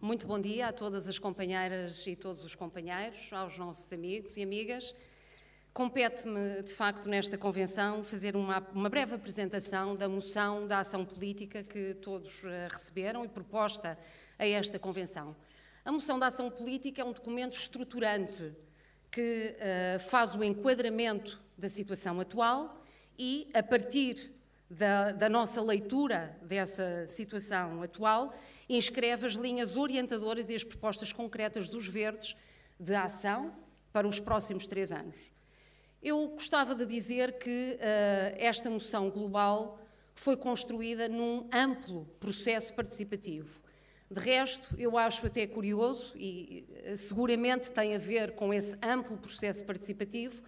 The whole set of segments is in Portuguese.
Muito bom dia a todas as companheiras e todos os companheiros, aos nossos amigos e amigas. Compete-me, de facto, nesta convenção, fazer uma breve apresentação da moção da ação política que todos receberam e proposta a esta convenção. A moção da ação política é um documento estruturante que faz o enquadramento da situação atual e, a partir da nossa leitura dessa situação atual, inscreve as linhas orientadoras e as propostas concretas dos Verdes de ação para os próximos 3 anos. Eu gostava de dizer que esta moção global foi construída num amplo processo participativo. De resto, eu acho até curioso, e seguramente tem a ver com esse amplo processo participativo,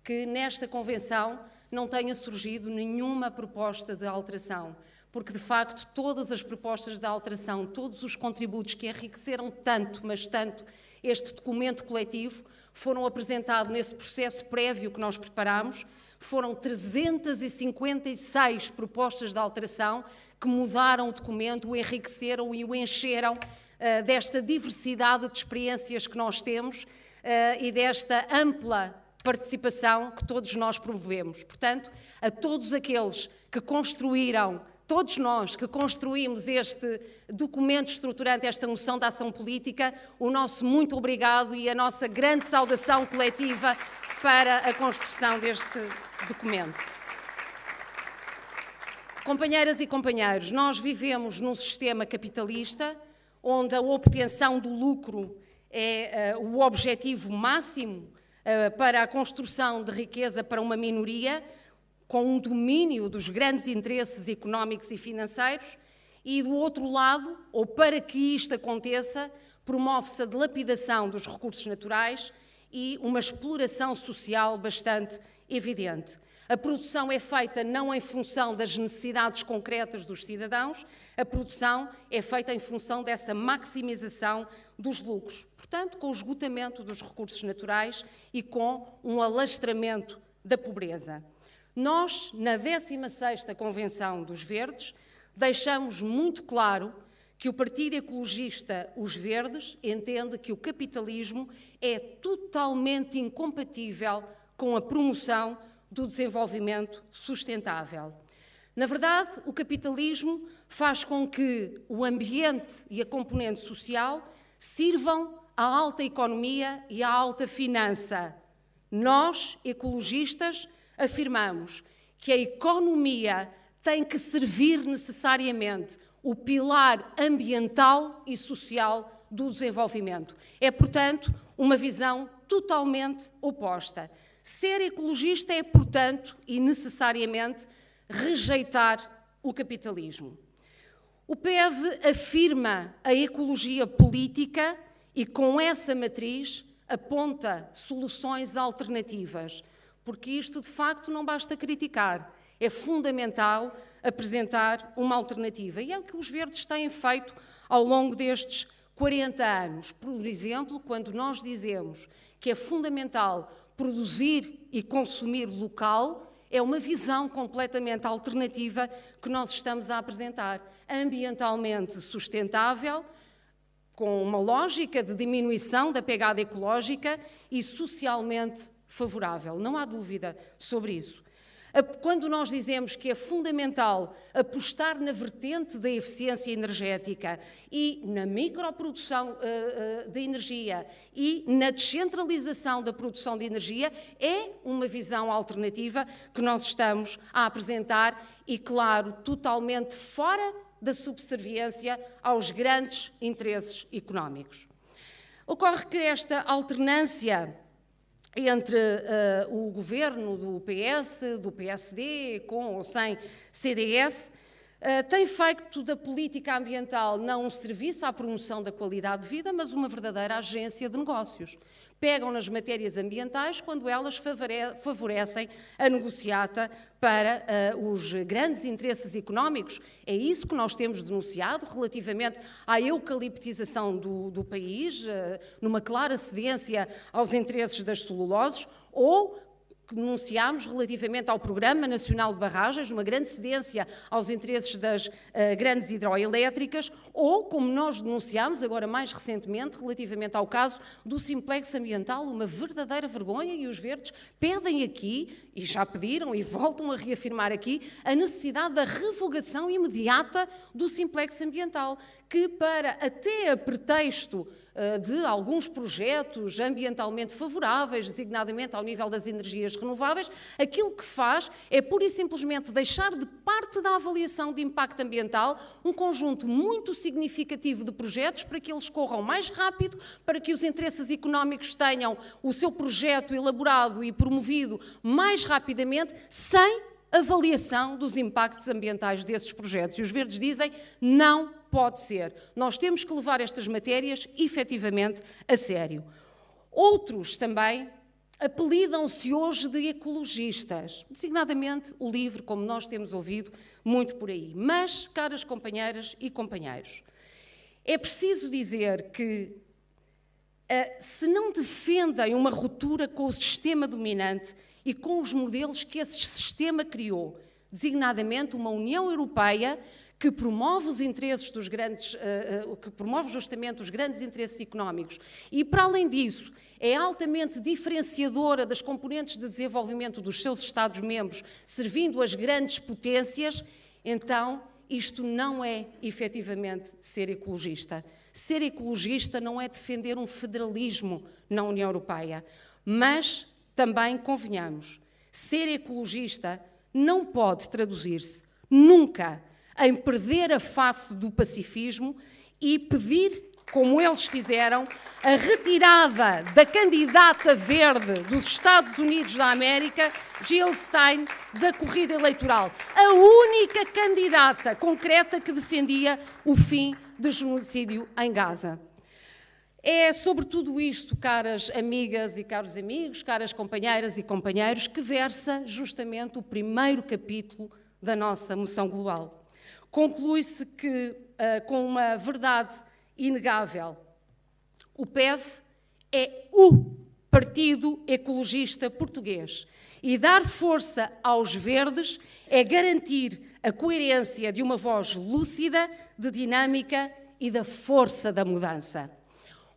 que nesta convenção não tenha surgido nenhuma proposta de alteração, porque, de facto, todas as propostas de alteração, todos os contributos que enriqueceram tanto, mas tanto, este documento coletivo, foram apresentados nesse processo prévio que nós preparamos. Foram 356 propostas de alteração que mudaram o documento, o enriqueceram e o encheram desta diversidade de experiências que nós temos e desta ampla participação que todos nós promovemos. Portanto, a todos aqueles que construíram, todos nós que construímos este documento estruturante, esta moção da ação política, o nosso muito obrigado e a nossa grande saudação coletiva para a construção deste documento. Companheiras e companheiros, nós vivemos num sistema capitalista onde a obtenção do lucro é o objetivo máximo para a construção de riqueza para uma minoria, com um domínio dos grandes interesses económicos e financeiros, e do outro lado, ou para que isto aconteça, promove-se a dilapidação dos recursos naturais e uma exploração social bastante evidente. A produção é feita não em função das necessidades concretas dos cidadãos, a produção é feita em função dessa maximização dos lucros, portanto, com o esgotamento dos recursos naturais e com um alastramento da pobreza. Nós, na 16ª Convenção dos Verdes, deixamos muito claro que o Partido Ecologista Os Verdes entende que o capitalismo é totalmente incompatível com a promoção do desenvolvimento sustentável. Na verdade, o capitalismo faz com que o ambiente e a componente social sirvam à alta economia e à alta finança. Nós, ecologistas, afirmamos que a economia tem que servir necessariamente o pilar ambiental e social do desenvolvimento. É, portanto, uma visão totalmente oposta. Ser ecologista é, portanto, e necessariamente, rejeitar o capitalismo. O PEV afirma a ecologia política e, com essa matriz, aponta soluções alternativas, porque isto, de facto, não basta criticar, é fundamental apresentar uma alternativa. E é o que os Verdes têm feito ao longo destes 40 anos. Por exemplo, quando nós dizemos que é fundamental produzir e consumir local, é uma visão completamente alternativa que nós estamos a apresentar. Ambientalmente sustentável, com uma lógica de diminuição da pegada ecológica e socialmente favorável. Não há dúvida sobre isso. Quando nós dizemos que é fundamental apostar na vertente da eficiência energética e na microprodução de energia e na descentralização da produção de energia, é uma visão alternativa que nós estamos a apresentar e, claro, totalmente fora da subserviência aos grandes interesses económicos. Ocorre que esta alternância entre o governo do PS, do PSD, com ou sem CDS, tem feito da política ambiental não um serviço à promoção da qualidade de vida, mas uma verdadeira agência de negócios. Pegam nas matérias ambientais quando elas favorecem a negociata para os grandes interesses económicos. É isso que nós temos denunciado relativamente à eucaliptização do país, numa clara cedência aos interesses das celuloses, ou que denunciámos relativamente ao Programa Nacional de Barragens, uma grande cedência aos interesses das grandes hidroelétricas, ou, como nós denunciámos agora mais recentemente, relativamente ao caso do Simplex Ambiental, uma verdadeira vergonha, e os verdes pedem aqui, e já pediram e voltam a reafirmar aqui, a necessidade da revogação imediata do Simplex Ambiental, que até a pretexto de alguns projetos ambientalmente favoráveis, designadamente ao nível das energias renováveis, aquilo que faz é pura e simplesmente deixar de parte da avaliação de impacto ambiental um conjunto muito significativo de projetos para que eles corram mais rápido, para que os interesses económicos tenham o seu projeto elaborado e promovido mais rapidamente, sem avaliação dos impactos ambientais desses projetos. E os verdes dizem, não pode ser. Nós temos que levar estas matérias, efetivamente, a sério. Outros também apelidam-se hoje de ecologistas, designadamente o LIVRE, como nós temos ouvido muito por aí. Mas, caras companheiras e companheiros, é preciso dizer que, se não defendem uma ruptura com o sistema dominante e com os modelos que esse sistema criou, designadamente uma União Europeia que promove os interesses dos grandes, que promove justamente os grandes interesses económicos e, para além disso, é altamente diferenciadora das componentes de desenvolvimento dos seus Estados-membros, servindo as grandes potências, então isto não é, efetivamente, ser ecologista. Ser ecologista não é defender um federalismo na União Europeia, mas também convenhamos, ser ecologista não pode traduzir-se nunca em perder a face do pacifismo e pedir, como eles fizeram, a retirada da candidata verde dos Estados Unidos da América, Jill Stein, da corrida eleitoral. A única candidata concreta que defendia o fim do genocídio em Gaza. É sobre tudo isto, caras amigas e caros amigos, caras companheiras e companheiros, que versa justamente o primeiro capítulo da nossa moção global. Conclui-se que, com uma verdade inegável, o PEV é o partido ecologista português e dar força aos verdes é garantir a coerência de uma voz lúcida, de dinâmica e da força da mudança.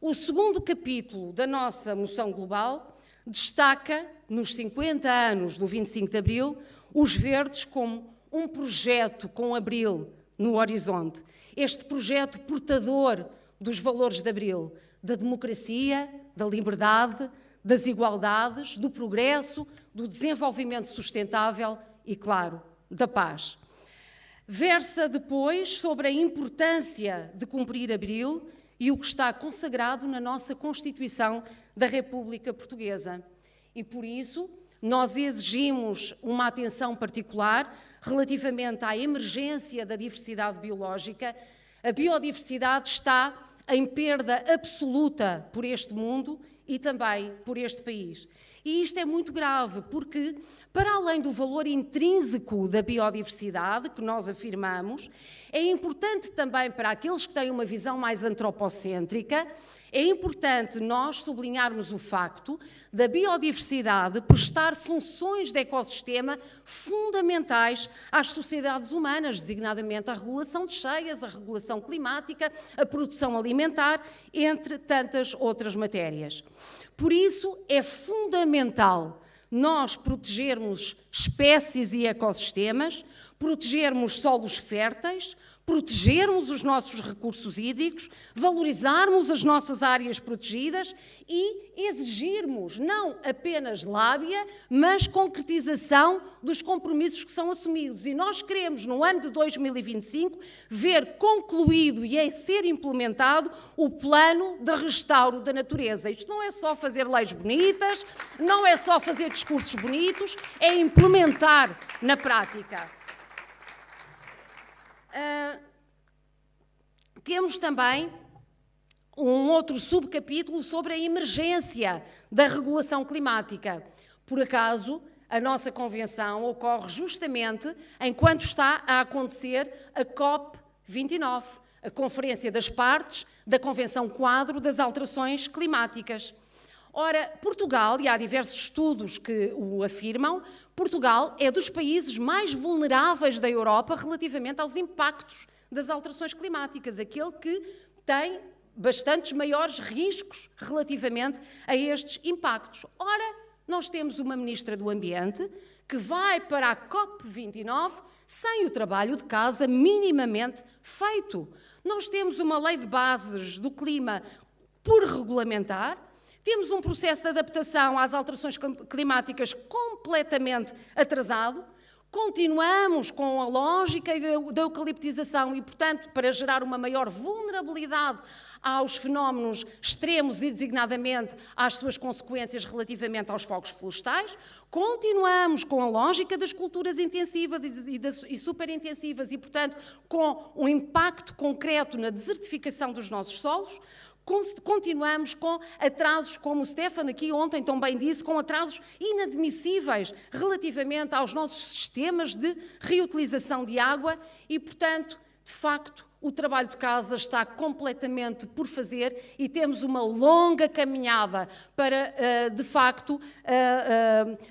O segundo capítulo da nossa moção global destaca, nos 50 anos do 25 de Abril, os verdes como um projeto com Abril no horizonte. Este projeto portador dos valores de Abril, da democracia, da liberdade, das igualdades, do progresso, do desenvolvimento sustentável e, claro, da paz. Versa depois sobre a importância de cumprir Abril e o que está consagrado na nossa Constituição da República Portuguesa. E, por isso, nós exigimos uma atenção particular relativamente à emergência da diversidade biológica. A biodiversidade está em perda absoluta por este mundo e também por este país. E isto é muito grave, porque, para além do valor intrínseco da biodiversidade, que nós afirmamos, é importante também para aqueles que têm uma visão mais antropocêntrica, é importante nós sublinharmos o facto da biodiversidade prestar funções de ecossistema fundamentais às sociedades humanas, designadamente a regulação de cheias, a regulação climática, a produção alimentar, entre tantas outras matérias. Por isso, é fundamental nós protegermos espécies e ecossistemas, protegermos solos férteis, protegermos os nossos recursos hídricos, valorizarmos as nossas áreas protegidas e exigirmos não apenas lábia, mas concretização dos compromissos que são assumidos. E nós queremos, no ano de 2025, ver concluído e a ser implementado o plano de restauro da natureza. Isto não é só fazer leis bonitas, não é só fazer discursos bonitos, é implementar na prática. Temos também um outro subcapítulo sobre a emergência da regulação climática. Por acaso, a nossa convenção ocorre justamente enquanto está a acontecer a COP29, a Conferência das Partes da Convenção Quadro das Alterações Climáticas. Ora, Portugal, e há diversos estudos que o afirmam, Portugal é dos países mais vulneráveis da Europa relativamente aos impactos das alterações climáticas, aquele que tem bastantes maiores riscos relativamente a estes impactos. Ora, nós temos uma Ministra do Ambiente que vai para a COP29 sem o trabalho de casa minimamente feito. Nós temos uma lei de bases do clima por regulamentar, temos um processo de adaptação às alterações climáticas completamente atrasado, continuamos com a lógica da eucaliptização e, portanto, para gerar uma maior vulnerabilidade aos fenómenos extremos e, designadamente, às suas consequências relativamente aos fogos florestais. Continuamos com a lógica das culturas intensivas e superintensivas e, portanto, com um impacto concreto na desertificação dos nossos solos. Continuamos com atrasos, como o Stefano aqui ontem também disse, com atrasos inadmissíveis relativamente aos nossos sistemas de reutilização de água e, portanto, de facto, o trabalho de casa está completamente por fazer e temos uma longa caminhada para, de facto,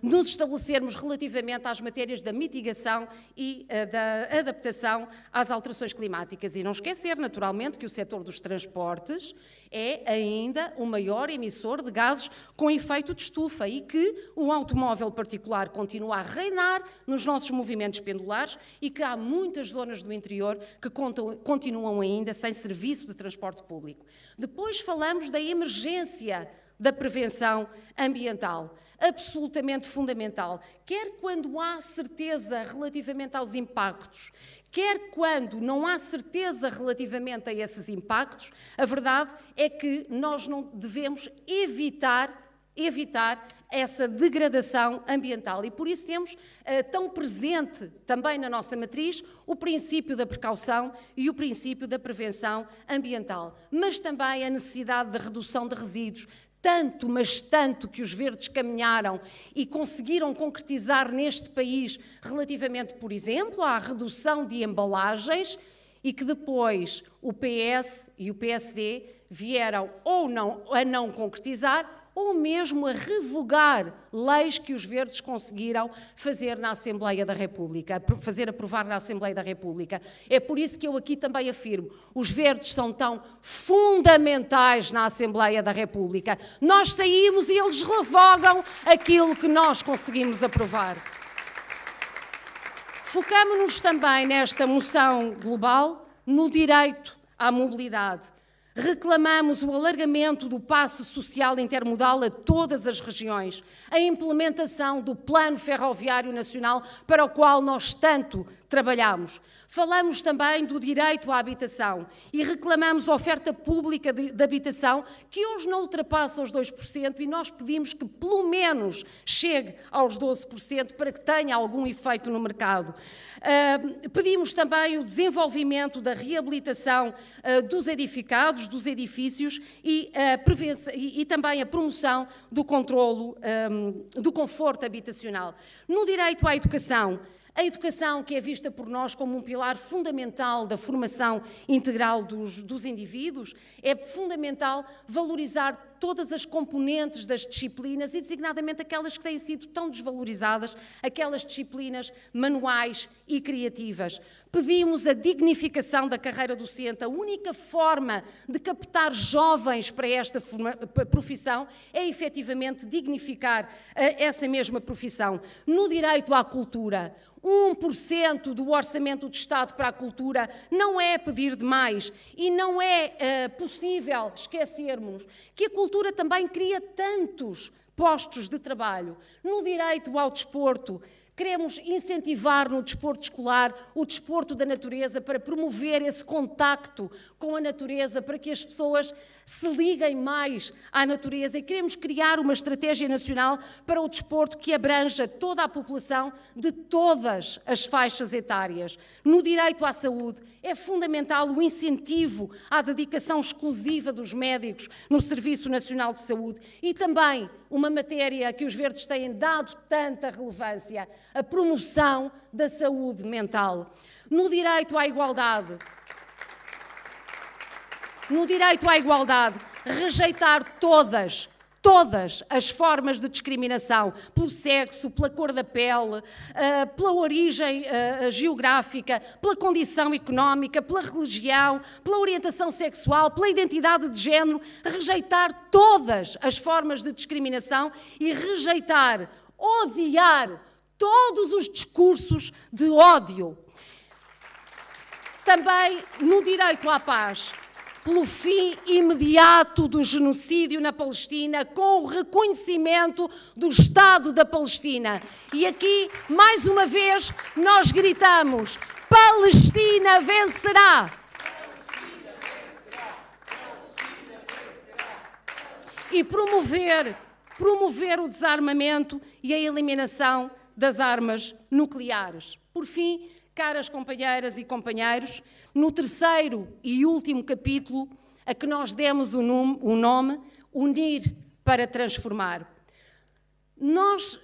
nos estabelecermos relativamente às matérias da mitigação e da adaptação às alterações climáticas. E não esquecer, naturalmente, que o setor dos transportes é ainda o maior emissor de gases com efeito de estufa e que o automóvel particular continua a reinar nos nossos movimentos pendulares e que há muitas zonas do interior que continuam ainda sem serviço de transporte público. Depois falamos da emergência da prevenção ambiental, absolutamente fundamental, quer quando há certeza relativamente aos impactos, quer quando não há certeza relativamente a esses impactos, a verdade é que nós não devemos evitar essa degradação ambiental e por isso temos tão presente também na nossa matriz o princípio da precaução e o princípio da prevenção ambiental, mas também a necessidade da redução de resíduos, tanto, mas tanto que os verdes caminharam e conseguiram concretizar neste país relativamente, por exemplo, à redução de embalagens e que depois o PS e o PSD vieram ou não, a não concretizar ou mesmo a revogar leis que os verdes conseguiram fazer na Assembleia da República, fazer aprovar na Assembleia da República. É por isso que eu aqui também afirmo, os verdes são tão fundamentais na Assembleia da República. Nós saímos e eles revogam aquilo que nós conseguimos aprovar. Focamo-nos também nesta moção global no direito à mobilidade. Reclamamos o alargamento do passe social intermodal a todas as regiões, a implementação do Plano Ferroviário Nacional para o qual nós tanto trabalhamos. Falamos também do direito à habitação e reclamamos a oferta pública de habitação que hoje não ultrapassa os 2% e nós pedimos que pelo menos chegue aos 12% para que tenha algum efeito no mercado. Pedimos também o desenvolvimento da reabilitação dos edificados, dos edifícios e também a promoção do controlo do conforto habitacional. No direito à educação, a educação que é vista por nós como um pilar fundamental da formação integral dos indivíduos, é fundamental valorizar todas as componentes das disciplinas e designadamente aquelas que têm sido tão desvalorizadas, aquelas disciplinas manuais e criativas. Pedimos a dignificação da carreira docente. A única forma de captar jovens para esta profissão é efetivamente dignificar essa mesma profissão. No direito à cultura, 1% do orçamento do Estado para a cultura não é pedir demais e não é possível esquecermos que a cultura também cria tantos postos de trabalho. No direito ao desporto, queremos incentivar no desporto escolar o desporto da natureza para promover esse contacto com a natureza, para que as pessoas se liguem mais à natureza e queremos criar uma estratégia nacional para o desporto que abranja toda a população de todas as faixas etárias. No direito à saúde, é fundamental o incentivo à dedicação exclusiva dos médicos no Serviço Nacional de Saúde e também uma matéria que os verdes têm dado tanta relevância, a promoção da saúde mental. No direito à igualdade, rejeitar todas todas as formas de discriminação, pelo sexo, pela cor da pele, pela origem geográfica, pela condição económica, pela religião, pela orientação sexual, pela identidade de género, rejeitar todas as formas de discriminação e rejeitar, odiar todos os discursos de ódio. Também no direito à paz, pelo fim imediato do genocídio na Palestina, com o reconhecimento do Estado da Palestina. E aqui, mais uma vez, nós gritamos: Palestina vencerá! Palestina vencerá! Palestina vencerá! E promover o desarmamento e a eliminação das armas nucleares. Por fim, caras companheiras e companheiros, no terceiro e último capítulo, a que nós demos o nome Unir para Transformar. Nós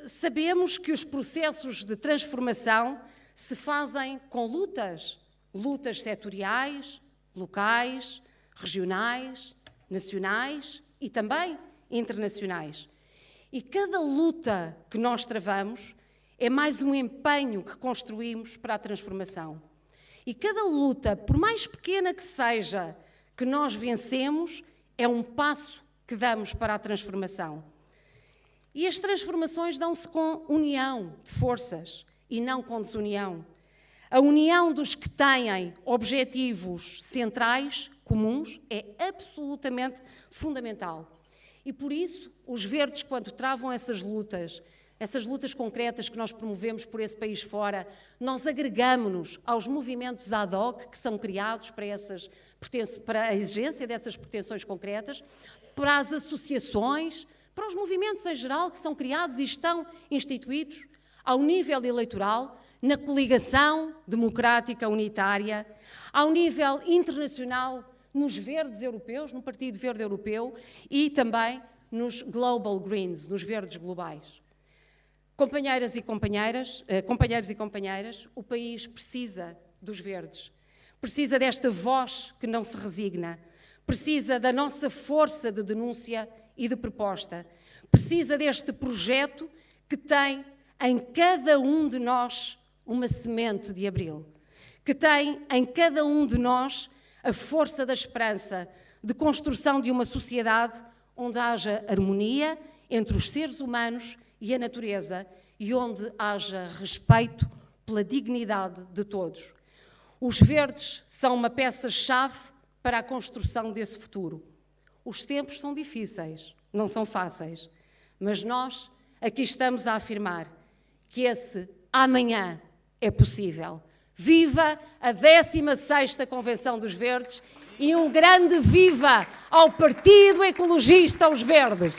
sabemos que os processos de transformação se fazem com lutas setoriais, locais, regionais, nacionais e também internacionais. E cada luta que nós travamos é mais um empenho que construímos para a transformação. E cada luta, por mais pequena que seja, que nós vencemos, é um passo que damos para a transformação. E as transformações dão-se com união de forças e não com desunião. A união dos que têm objetivos centrais, comuns, é absolutamente fundamental. E por isso, os verdes, quando travam essas lutas concretas que nós promovemos por esse país fora, nós agregamos-nos aos movimentos ad hoc que são criados para a exigência dessas pretensões concretas, para as associações, para os movimentos em geral que são criados e estão instituídos ao nível eleitoral, na coligação democrática unitária, ao nível internacional, nos verdes europeus, no Partido Verde Europeu e também nos Global Greens, nos verdes globais. Companheiras e companheiras, companheiros e companheiras, o país precisa dos verdes, precisa desta voz que não se resigna, precisa da nossa força de denúncia e de proposta, precisa deste projeto que tem em cada um de nós uma semente de abril, que tem em cada um de nós a força da esperança, de construção de uma sociedade onde haja harmonia entre os seres humanos e a natureza e onde haja respeito pela dignidade de todos. Os verdes são uma peça-chave para a construção desse futuro. Os tempos são difíceis, não são fáceis, mas nós aqui estamos a afirmar que esse amanhã é possível. Viva a 16ª Convenção dos Verdes e um grande viva ao Partido Ecologista Os Verdes!